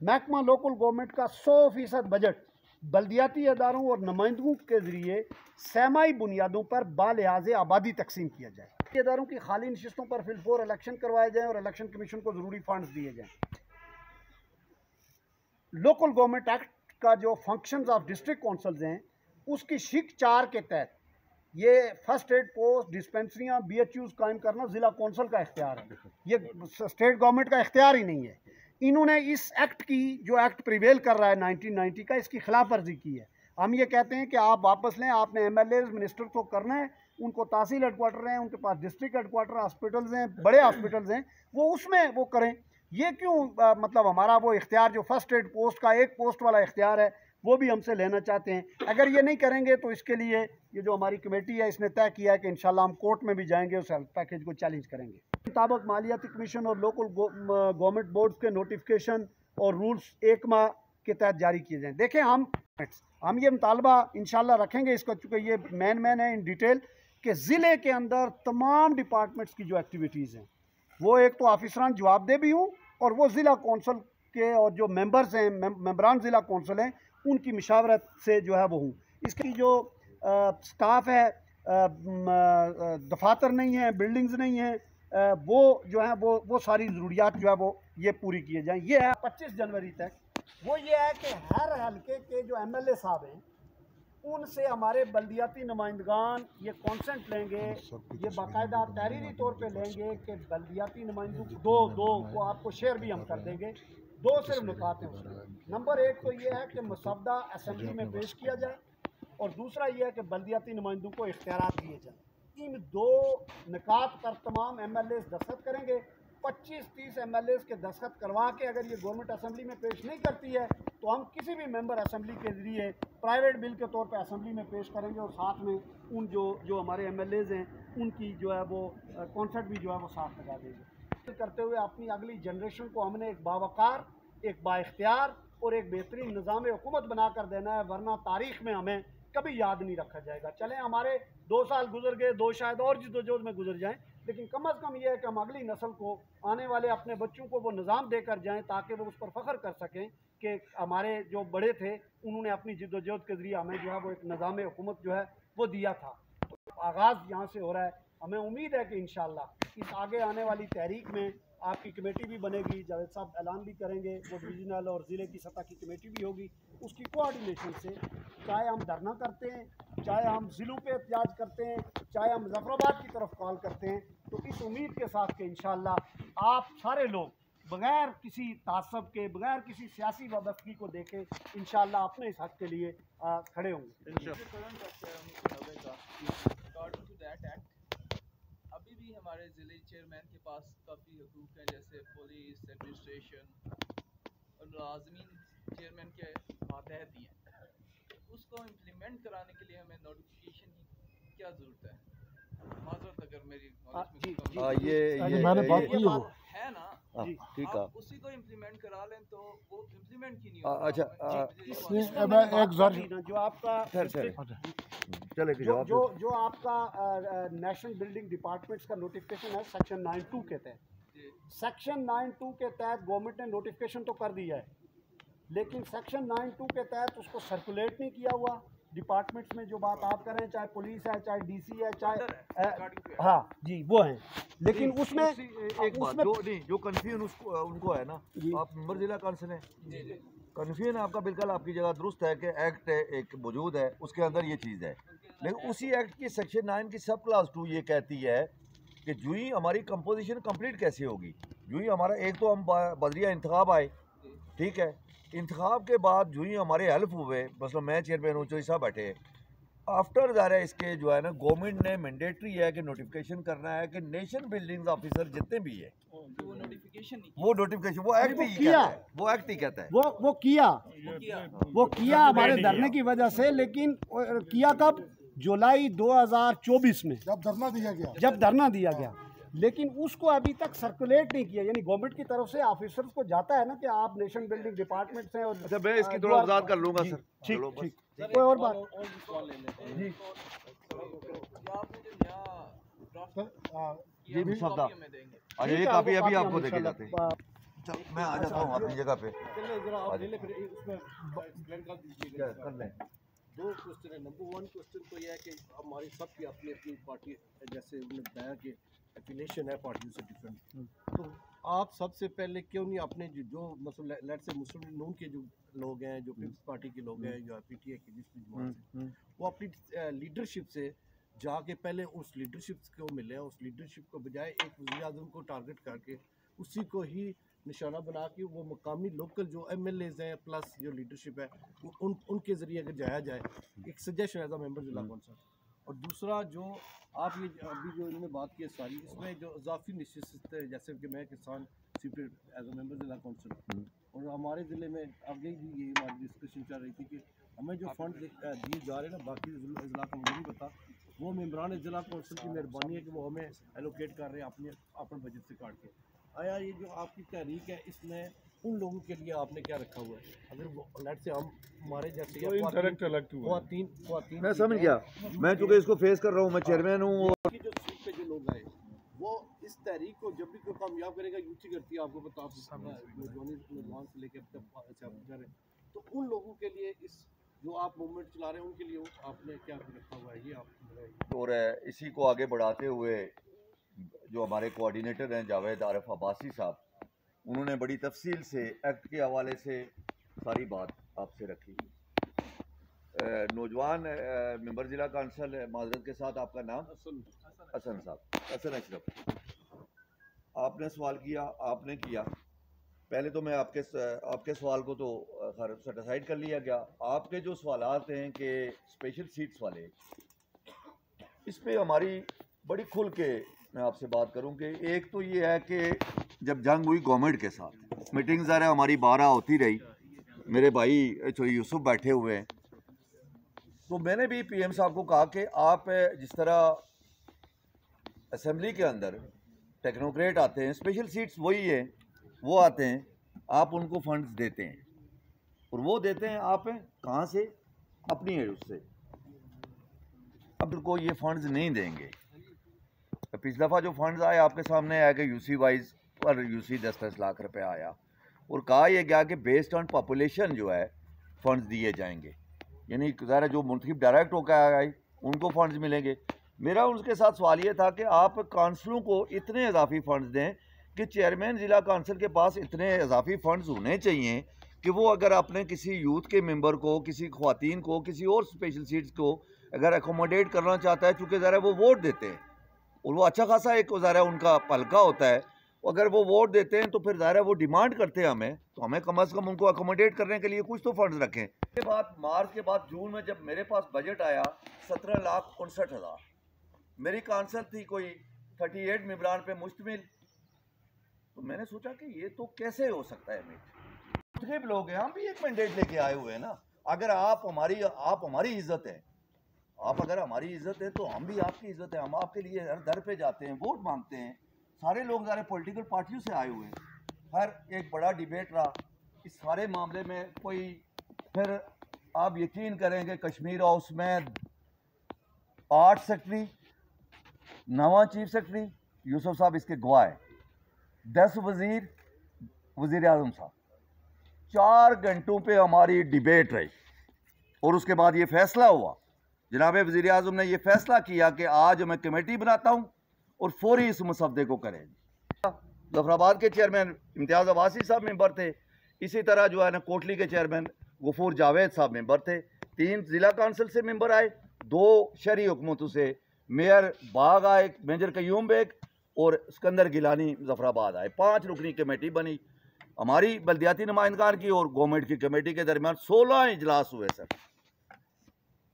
महकमा local government का 100% budget बल्दियाती अदारों और नुमाइंदों के ज़रिए सहमाई बुनियादों पर बालिहाज आबादी तकसीम किया जाए। इदारों की खाली नशिस्तों पर फिलफोर इलेक्शन करवाए जाएँ और इलेक्शन कमीशन को ज़रूरी फंड्स दिए जाएँ। लोकल गवर्नमेंट एक्ट का जो फंक्शंस ऑफ डिस्ट्रिक्ट काउंसिल्स हैं उसकी शिक 4 के तहत ये फर्स्ट एड पोस्ट डिस्पेंसरियाँ BHUs कायम करना ज़िला कौंसल का इख्तियार है, ये स्टेट गवर्नमेंट का इख्तियार ही नहीं है। इन्होंने इस एक्ट की जो एक्ट प्रिवेल कर रहा है 1990 का, इसकी खिलाफ वर्जी की है। हम ये कहते हैं कि आप वापस लें, आपने MLAs मिनिस्टर को करना है, उनको तहसील हेडक्वार्टर हैं, उनके पास डिस्ट्रिक्ट हेडक्वार्टर हॉस्पिटल्स हैं, बड़े हॉस्पिटल्स हैं, वो उसमें वो करें। ये क्यों मतलब हमारा वो इख्तियार जो फर्स्ट एड पोस्ट का एक पोस्ट वाला इख्तियार है वो भी हमसे लेना चाहते हैं। अगर ये नहीं करेंगे तो इसके लिए ये जो हमारी कमेटी है इसने तय किया है कि इंशाल्लाह हम कोर्ट में भी जाएंगे, उस हेल्थ पैकेज को चैलेंज करेंगे। मुताबिक मालियाती कमीशन और लोकल गवर्नमेंट बोर्ड्स के नोटिफिकेशन और रूल्स 1 माह के तहत जारी किए जाएँ। देखें, हम ये मुतालबा इंशाल्लाह रखेंगे इसका, चूँकि ये मैन है इन डिटेल कि ज़िले के अंदर तमाम डिपार्टमेंट्स की जो एक्टिविटीज़ हैं वो एक तो ऑफिसरान जवाबदेह भी हूँ और वो ज़िला कौंसल के और जो मेंबर्स हैं, मेंबरान ज़िला कौंसल हैं, उनकी मशावरत से जो है वो हूँ। इसकी जो स्टाफ है, दफातर नहीं है, बिल्डिंग्स नहीं हैं, वो जो है वो सारी ज़रूरियात जो है वो ये पूरी किए जाएँ। ये है 25 जनवरी तक। वो ये है कि हर हल्के के जो MLA साहब हैं उनसे हमारे बल्दियाती नुमाइंदगान ये कॉन्सेंट लेंगे, ये बाकायदा तहरीरी तौर पे लेंगे कि बल्दियाती नुमाइंदों दो को आपको शेयर भी हम कर देंगे। 2 सिर्फ नुकात हैं उसमें। नंबर 1 तो ये है कि मसवदा असेंबली में पेश किया जाए और दूसरा ये है कि बल्दियाती नुमाइंदों को इख्तियारात दिए जाए। इन 2 नुकात पर तमाम MLAs दस्तखत करेंगे। 25-30 MLAs के दस्तखत करवा के अगर ये गवर्नमेंट असेंबली में पेश नहीं करती है तो हम किसी भी मेंबर असेंबली के ज़रिए प्राइवेट बिल के तौर पे असेंबली में पेश करेंगे और साथ में उन जो हमारे MLAs हैं उनकी जो है वो कॉन्सेंट भी जो है वो साथ लगा देंगे। करते हुए अपनी अगली जनरेशन को हमने एक बावकार, एक बाइख्तियार और एक बेहतरीन निज़ाम हुकूमत बना कर देना है, वरना तारीख़ में हमें कभी याद नहीं रखा जाएगा। चलें, हमारे 2 साल गुजर गए, 2 शायद और जद्दोजहद में गुजर जाएँ, लेकिन कम अज़ कम ये है कि हम अगली नस्ल को, आने वाले अपने बच्चों को वो निज़ाम देकर जाएँ ताकि वो उस पर फ़ख्र कर सकें कि हमारे जो बड़े थे उन्होंने अपनी जद्दोजहद के ज़रिए हमें जो है वो एक निज़ाम हुकूमत जो है वो दिया था। तो आगाज़ यहाँ से हो रहा है। हमें उम्मीद है कि इंशाअल्लाह इस आगे आने वाली तहरीक में आपकी कमेटी भी बनेगी, जावेद साहब ऐलान भी करेंगे, वो डिवीज़नल और ज़िले की सतह की कमेटी भी होगी। उसकी कोऑर्डिनेशन से चाहे हम धरना करते हैं, चाहे हम ज़िलों पे एहतजाज करते हैं, चाहे हम मुज़फ़्फ़राबाद की तरफ कॉल करते हैं, तो इस उम्मीद के साथ कि इंशाअल्लाह आप सारे लोग बग़ैर किसी तासब के, बग़ैर किसी सियासी वाबस्तगी को देखे इंशाअल्लाह अपने इस हक़ के लिए खड़े होंगे। अभी भी हमारे ज़िले चेयरमैन के पास काफ़ी हुकूक हैं, जैसे पुलिस, एडमिनिस्ट्रेशन और मुलाज़मीन चेयरमैन के मातहत ही हैं। उसको इम्प्लीमेंट कराने के लिए हमें नोटिफिकेशन की क्या ज़रूरत है? माज़रत अगर मेरी ये मैंने बात की वो है ना, ठीक है, उसी को इम्प्लीमेंट करा लें तो वो इम्प्लीमेंट क्यों नहीं होता? अच्छा, इसमें मैं एक जो आपका चले जो आपका नेशनल बिल्डिंग डिपार्टमेंट्स का नोटिफिकेशन है सेक्शन 9(2) के तहत, सेक्शन 9(2) के तहत गवर्नमेंट ने नोटिफिकेशन तो कर दिया है, लेकिन सेक्शन 9(2) के तहत उसको सर्कुलेट नहीं किया हुआ। डिपार्टमेंट्स में जो बात आप कर रहे हैं, चाहे पुलिस है, चाहे DC है, चाहे हाँ जी वो हैं, लेकिन उसमें एक बात जो कन्फ्यूजन उनको है ना, आप मेंबर जिला काउंसिल हैं, कन्फ्यूजन आपका बिल्कुल आपकी जगह दुरुस्त है कि एक्ट एक मौजूद है, उसके अंदर ये चीज़ है, लेकिन उसी एक्ट की सेक्शन 9 की सब क्लास 2 ये कहती है कि जो ही हमारी कंपोजिशन कंप्लीट कैसे होगी, जो ही हमारा एक तो हम बदरिया इंतखाब आए, ठीक है, इंतखाब के बाद जो ही हमारे हेल्प हुए, मतलब मैं चेयरमैन हूँ, चौधरी साहब बैठे, आफ्टर ज़ाहिर इसके जो है ना गवर्नमेंट ने मैंडेटरी है कि नोटिफिकेशन करना है कि नेशन बिल्डिंग्स ऑफिसर जितने भी है वो नोटिफिकेशन वो एक्ट ही किया है, वो एक्ट ही कहता है, वो किया हमारे धरने की वजह से, लेकिन किया कब? जुलाई 2024 में जब धरना दिया गया, लेकिन उसको अभी तक सर्कुलेट नहीं किया, यानी गवर्नमेंट की तरफ से ऑफिसर्स को जाता है ना कि आप नेशन बिल्डिंग डिपार्टमेंट से। और अच्छा, मैं इसकी थोड़ा वजाहत कर लूँगा सर। ठीक, कोई और बात जी जी, अच्छा, ये काफ़ी अभी आपको देखे जाते हैं। मैं आ जाता हूँ अपनी जगह पे। कर लें। दो क्वेश्चन है। नंबर 1 क्वेश्चन तो यह है कि हमारी सबकी अपनी अपनी पार्टी, जैसे उन्होंने बताया कि एफिलिएशन है पार्टियों से डिफरेंट, तो आप सबसे पहले क्यों नहीं अपने जो मतलब लेट से मुस्लिम नून के जो लोग हैं, जो पीपल्स पार्टी के लोग हैं, जो पीटीआई की दूसरी जमात है, वो अपनी लीडरशिप से जाके पहले उस लीडरशिप को मिले, उस लीडरशिप को बजाय एक वज़ीर-ए-आज़म को टारगेट करके उसी को ही निशाना बना के वो मकामी लोकल जो एमएलएज हैं प्लस जो लीडरशिप है उनके ज़रिए अगर जाया जाए, एक सजेशन एज अ मेंबर जिला कौंसिल। और दूसरा जो आप ये अभी जो इन्होंने बात की है सारी, इसमें जो इजाफी निश्चित है, जैसे कि मैं किसान सीपी एज अ मेंबर जिला कौंसिल, और हमारे ज़िले में आगे भी ये हमारी डिस्कशन चल रही थी कि हमें जो फंड दिए जा रहे हैं ना, बाकी ज़िला का मुझे नहीं पता, वो मेम्बरान जिला कौंसिल की मेहरबानी है कि वो हमें एलोकेट कर रहे हैं अपने बजट से काट के। आया ये जो आपकी तहरीक है, इसमें उन लोगों के लिए आपने क्या रखा हुआ है? अगर वो लेट से हम हमारे जैसे मैं समझ गया, मैं चूँकि इसको फेस कर रहा हूँ, मैं चेयरमैन हूँ, की जो सीट पे जो लोग आए वो इस तहरीक को जब भी कोई कामयाब करेगा यूथ ही करती है, आपको बता नौजवान से लेकर अब तक, तो उन लोगों के लिए इस जो आप मूवमेंट चला रहे हैं उनके लिए आपने क्या रखा हुआ है, ये आप? और इसी को आगे बढ़ाते हुए जो हमारे कोऑर्डिनेटर हैं जावेद आरिफ अब्बासी साहब, उन्होंने बड़ी तफसील से एक्ट के हवाले से सारी बात आपसे रखी। नौजवान मेंबर ज़िला कौंसिल, माजरत के साथ आपका नाम? हसन साहब, हसन अशरफ। आपने सवाल किया, आपने किया, पहले तो मैं आपके सवाल को तो खैर सेटिसाइड कर लिया गया। आपके जो सवालात हैं कि स्पेशल सीट्स वाले, इस पे हमारी बड़ी खुल के मैं आपसे बात करूं कि एक तो ये है कि जब जंग हुई गवर्नमेंट के साथ, मीटिंग्स ज़रा हमारी 12 होती रही, मेरे भाई जो यूसुफ बैठे हुए हैं, तो मैंने भी पीएम साहब को कहा कि आप जिस तरह असेंबली के अंदर टेक्नोक्रेट आते हैं, स्पेशल सीट्स वही हैं, वो आते हैं, आप उनको फंड्स देते हैं, और वो देते हैं आप कहाँ से? अपनी है उससे। अब उनको ये फंड्स नहीं देंगे। तो पिछला दफ़ा जो फंड्स आए आपके सामने आया कि यूसी वाइज पर यूसी 10-10 लाख रुपए आया, और कहा यह गया कि बेस्ड ऑन पॉपुलेशन जो है फंड्स दिए जाएंगे, यानी ज़रा जो मुंतखब डायरेक्ट होकर आए उनको फंड्स मिलेंगे। मेरा उनके साथ सवाल ये था कि आप काउंसिलों को इतने इजाफी फंड्स दें कि चेयरमैन ज़िला काउंसिल के पास इतने इजाफी फंड्स होने चाहिए कि वो अगर अपने किसी यूथ के मेंबर को, किसी ख्वातीन को, किसी और स्पेशल सीट्स को अगर अकोमोडेट करना चाहता है, चूँकि ज़रा वो वोट देते हैं और वो अच्छा खासा एक ज़रा उनका पलका होता है, अगर वो वोट देते हैं तो फिर ज़रा वो डिमांड करते हैं हमें, तो हमें कम अज़ कम उनको अकोमोडेट करने के लिए कुछ तो फंड्स रखें। इसके बाद मार्च के बाद जून में जब मेरे पास बजट आया 17,59,000, मेरी काउंसिल थी कोई 38 मेंबरान पे मुश्तमिल, तो मैंने सोचा कि ये तो कैसे हो सकता है। मुख्तलिफ लोग हैं, हम भी एक मैंडेट लेके आए हुए हैं ना। अगर आप हमारी इज्जत है, आप अगर हमारी इज्जत है तो हम भी आपकी इज्जत है। हम आपके लिए हर दर पे जाते हैं, वोट मांगते हैं। सारे लोग सारे पॉलिटिकल पार्टियों से आए हुए हैं, हर एक बड़ा डिबेट रहा इस सारे मामले में। कोई फिर आप यकीन करेंगे कश्मीर हाउस में 8 सेक्रेटरी, 9वां चीफ सेक्रेटरी यूसुफ साहब इसके गवाह है, 10 वज़ीर-ए-आज़म साहब, 4 घंटों पे हमारी डिबेट रही, और उसके बाद ये फैसला हुआ। जनाब वज़ीर-ए-आज़म ने ये फैसला किया कि आज मैं कमेटी बनाता हूँ और फौरी इस मसवदे को करें। जफराबाद के चेयरमैन इम्तियाज़ अब्बासी साहब मेंबर थे, इसी तरह जो है ना कोटली के चेयरमैन गफूर जावेद साहब मेंबर थे, 3 ज़िला काउंसिल से मेंबर आए, 2 शहरी हुकूमतों से, मेयर बाग आए, मेजर कयूम बेग और सिकंदर गिलानी जफराबाद आए। 5 रुकनी कमेटी बनी हमारी बल्दियाती नुमाइंदगान की और गवर्नमेंट की कमेटी के दरमियान 16 इजलास हुए सर।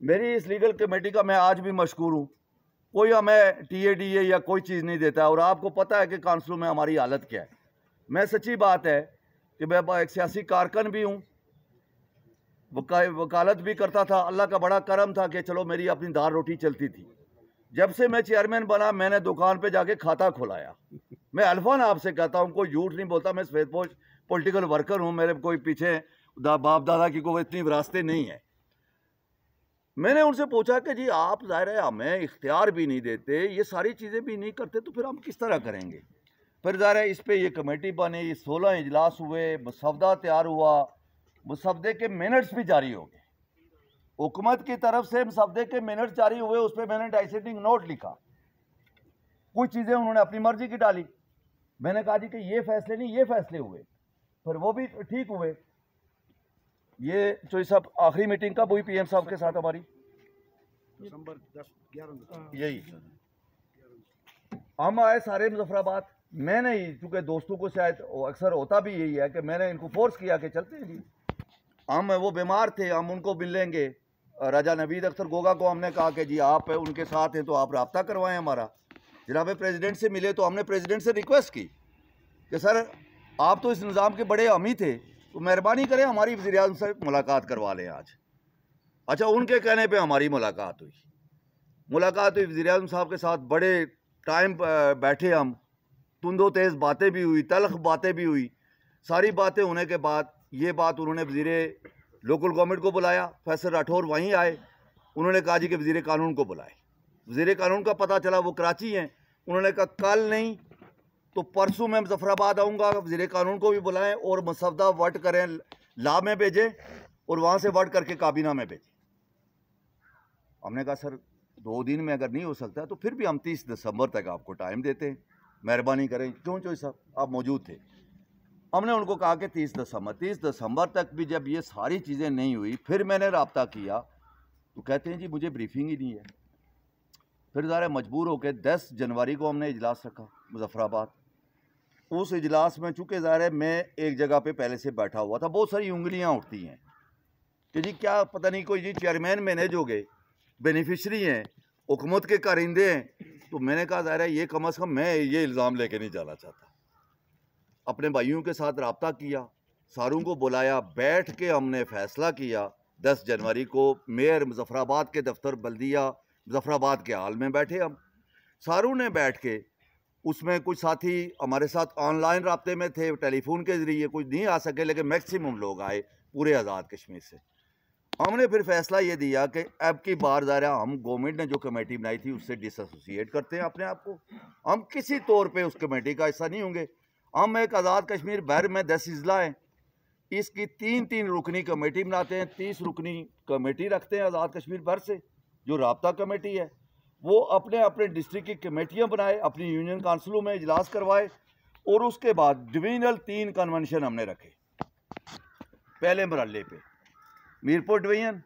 मेरी इस लीगल कमेटी का मैं आज भी मशकूर हूँ। कोई हमें TADA या कोई चीज़ नहीं देता है, और आपको पता है कि काउंसिलों में हमारी हालत क्या है। मैं सच्ची बात है कि मैं एक सियासी कारकुन भी हूँ, वकालत भी करता था। अल्लाह का बड़ा करम था कि चलो मेरी अपनी दाल रोटी चलती थी। जब से मैं चेयरमैन बना, मैंने दुकान पे जाके खाता खुलाया। मैं अल्फान आपसे कहता हूँ, कोई झूठ नहीं बोलता, मैं सफेदपोश पॉलिटिकल वर्कर हूँ, मेरे कोई पीछे बाप दादा की कोई इतनी विरासतें नहीं है। मैंने उनसे पूछा कि जी आप ज़ाहिर है हमें इख्तियार भी नहीं देते, ये सारी चीज़ें भी नहीं करते, तो फिर हम किस तरह करेंगे। फिर ज़ाहिर है इस पर ये कमेटी बनी, 16 इजलास हुए, मसवदा तैयार हुआ, मसवदे के मिनट्स भी जारी हो गए। हुकूमत की तरफ से मसवदे के मिनट्स जारी हुए, उस पर मैंने डाइसेटिंग नोट लिखा। कुछ चीज़ें उन्होंने अपनी मर्जी की डाली। मैंने कहा जी कि ये फैसले नहीं, ये फैसले हुए, फिर वो भी ठीक हुए। ये जो सब आखिरी मीटिंग कब हुई पीएम साहब के साथ हमारी? दिसंबर 10-11 यही हम आए सारे मुजफ्फराबाद। मैंने ही, चूँकि दोस्तों को शायद अक्सर होता भी यही है कि मैंने इनको फोर्स किया कि चलते हैं जी। हम वो बीमार थे, हम उनको मिलेंगे। राजा नवीद अख्तर गोगा को हमने कहा कि जी आप उनके साथ हैं तो आप रब्ता करवाएं हमारा। जनाब प्रेसिडेंट से मिले तो हमने प्रेसिडेंट से रिक्वेस्ट की कि सर आप तो इस निज़ाम के बड़े हामी थे, तो मेहरबानी करें हमारी वज़ीर-ए-आज़म से मुलाकात करवा लें आज। अच्छा, उनके कहने पे हमारी मुलाकात हुई वज़ीर-ए-आज़म साहब के साथ। बड़े टाइम बैठे हम, तुंदो तेज़ बातें भी हुई, तल्ख बातें भी हुई। सारी बातें होने के बाद ये बात उन्होंने वज़ीर लोकल गवर्नमेंट को बुलाया, फैसल राठौर वहीं आए। उन्होंने कहा जी कि वज़ीर कानून को बुलाए। वज़ीर कानून का पता चला वो कराची हैं। उन्होंने कहा कल नहीं तो परसों मैं मुजफ्फराबाद आऊँगा, वज़ीर कानून को भी बुलाएं और मसवदा वर्ड करें, ला में भेजें और वहाँ से वर्ड करके काबीना में भेजें। हमने कहा सर 2 दिन में अगर नहीं हो सकता तो फिर भी हम 30 दिसंबर तक आपको टाइम देते हैं, मेहरबानी करें। क्यों चोई साहब आप मौजूद थे। हमने उनको कहा कि 30 दिसंबर तक भी जब ये सारी चीज़ें नहीं हुई, फिर मैंने रब्ता किया तो कहते हैं जी मुझे ब्रीफिंग ही नहीं है। फिर ज़रा मजबूर होकर 10 जनवरी को हमने इजलास रखा मुजफ्फराबाद। उस इजलास में चूँकि ज़ाहिर है मैं एक जगह पे पहले से बैठा हुआ था, बहुत सारी उंगलियां उठती हैं कि जी क्या पता नहीं कोई जी चेयरमैन मैनेज हो गए, बेनिफिशरी हैं, हुकूमत के कारिंदे हैं। तो मैंने कहा ज़ाहिर है ये कम अज़ कम मैं ये इल्ज़ाम लेके नहीं जाना चाहता। अपने भाइयों के साथ रब्ता किया, सारों को बुलाया, बैठ के हमने फ़ैसला किया। 10 जनवरी को मेयर मुजफ्फराबाद के दफ्तर बल्दिया मुजफ्फराबाद के हाल में बैठे हम सारों ने बैठ के। उसमें कुछ साथी हमारे साथ ऑनलाइन राब्ते में थे, टेलीफोन के ज़रिए, कुछ नहीं आ सके, लेकिन मैक्सिमम लोग आए पूरे आज़ाद कश्मीर से। हमने फिर फैसला ये दिया कि अब की बार ज़रा हम गवर्नमेंट ने जो कमेटी बनाई थी उससे डिसएसोसिएट करते हैं अपने आप को। हम किसी तौर पे उस कमेटी का हिस्सा नहीं होंगे। हम एक आज़ाद कश्मीर भर में 10 अजला हैं, इसकी 3-3 रुकनी कमेटी बनाते हैं, 30 रुकनी कमेटी रखते हैं आज़ाद कश्मीर भर से। जो राब्ता कमेटी है वो अपने अपने डिस्ट्रिक्ट की कमेटियाँ बनाए, अपनी यूनियन काउंसिलों में इजलास करवाए और उसके बाद डिवीजनल 3 कन्वेंशन हमने रखे। पहले मरहले पे मीरपुर डिवीजन,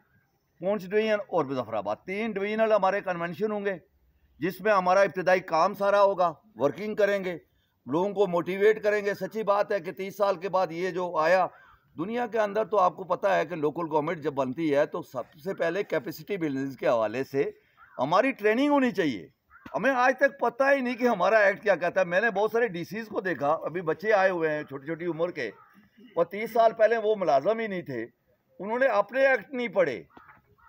पूंछ डिवीजन और मुजफ्फराबाद, 3 डिवीजनल हमारे कन्वेंशन होंगे जिसमें हमारा इब्तदाई काम सारा होगा। वर्किंग करेंगे, लोगों को मोटिवेट करेंगे। सच्ची बात है कि 30 साल के बाद ये जो आया दुनिया के अंदर, तो आपको पता है कि लोकल गवर्नमेंट जब बनती है तो सबसे पहले कैपेसिटी बिल्डिंग के हवाले से हमारी ट्रेनिंग होनी चाहिए। हमें आज तक पता ही नहीं कि हमारा एक्ट क्या कहता है। मैंने बहुत सारे डीसीज को देखा, अभी बच्चे आए हुए हैं छोटी छोटी उम्र के, और 30 साल पहले वो मुलाजम ही नहीं थे, उन्होंने अपने एक्ट नहीं पढ़े,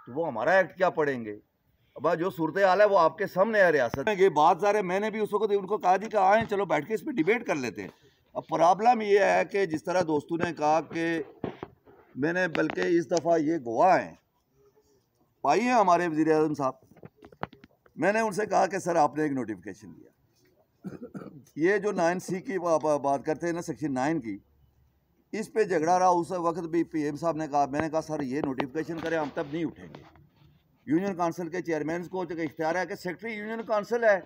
तो वो हमारा एक्ट क्या पढ़ेंगे। अब जो सूरत हाल है वो आपके सामने है रियासत में। ये बात ज़ाहिर है मैंने भी उस वक्त उनको कहा जी कि आएँ चलो बैठ के इस पर डिबेट कर लेते हैं। अब प्रॉब्लम ये है कि जिस तरह दोस्तों ने कहा कि मैंने, बल्कि इस दफ़ा ये गवाह हैं पाई हैं हमारे वज़ीर-ए-आज़म साहब, मैंने उनसे कहा कि सर आपने एक नोटिफिकेशन दिया, ये जो 9C की बात करते हैं ना, सेक्शन 9 की, इस पे झगड़ा रहा। उस वक्त भी पीएम साहब ने कहा, मैंने कहा सर ये नोटिफिकेशन करें, हम तब नहीं उठेंगे। यूनियन काउंसिल के चेयरमैन को जो इख्तियार है कि सेक्रेटरी यूनियन काउंसिल है,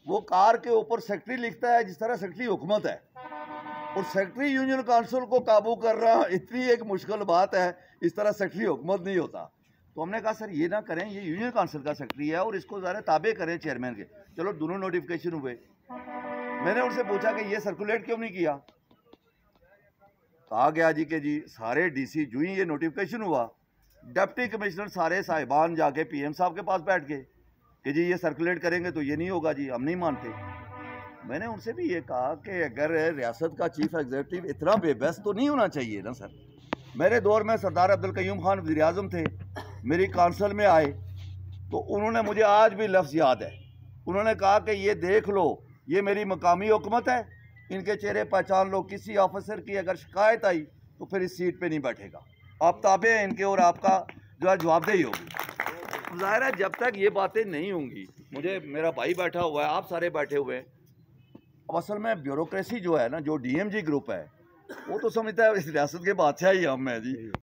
वो कार के ऊपर सेक्रेटरी लिखता है जिस तरह सेक्रेटरी हुकूमत है, और सेक्रेटरी यूनियन काउंसिल को काबू करना इतनी एक मुश्किल बात है, इस तरह सेक्रेटरी हुकूमत नहीं होता। तो हमने कहा सर ये ना करें, ये यूनियन काउंसिल का सेक्रेटरी है और इसको ज़रा ताबे करें चेयरमैन के। चलो दोनों नोटिफिकेशन हुए। मैंने उनसे पूछा कि ये सर्कुलेट क्यों नहीं किया। कहा गया जी कि जी सारे डीसी जो ही ये नोटिफिकेशन हुआ, डिप्टी कमिश्नर सारे साहिबान जाके पीएम साहब के पास बैठ गए कि जी ये सर्कुलेट करेंगे तो ये नहीं होगा जी, हम नहीं मानते। मैंने उनसे भी ये कहा कि अगर रियासत का चीफ एग्जीक्यूटिव इतना बेबस तो नहीं होना चाहिए ना सर। मेरे दौर में सरदार अब्दुल कयूम खान वज़ीर-ए-आज़म थे, मेरी काउंसिल में आए तो उन्होंने, मुझे आज भी लफ्ज़ याद है, उन्होंने कहा कि ये देख लो ये मेरी मकामी हुकूमत है, इनके चेहरे पहचान लो, किसी ऑफिसर की अगर शिकायत आई तो फिर इस सीट पे नहीं बैठेगा, आप ताबे हैं इनके और आपका जो है जवाबदेही होगी। ज़ाहिर है जब तक ये बातें नहीं होंगी, मुझे मेरा भाई बैठा हुआ है, आप सारे बैठे हुए हैं, अब असल में ब्यूरोक्रेसी जो है ना, जो DMG ग्रुप है, वो तो समझता है इस रियासत के बादशाह ही हम हैं जी।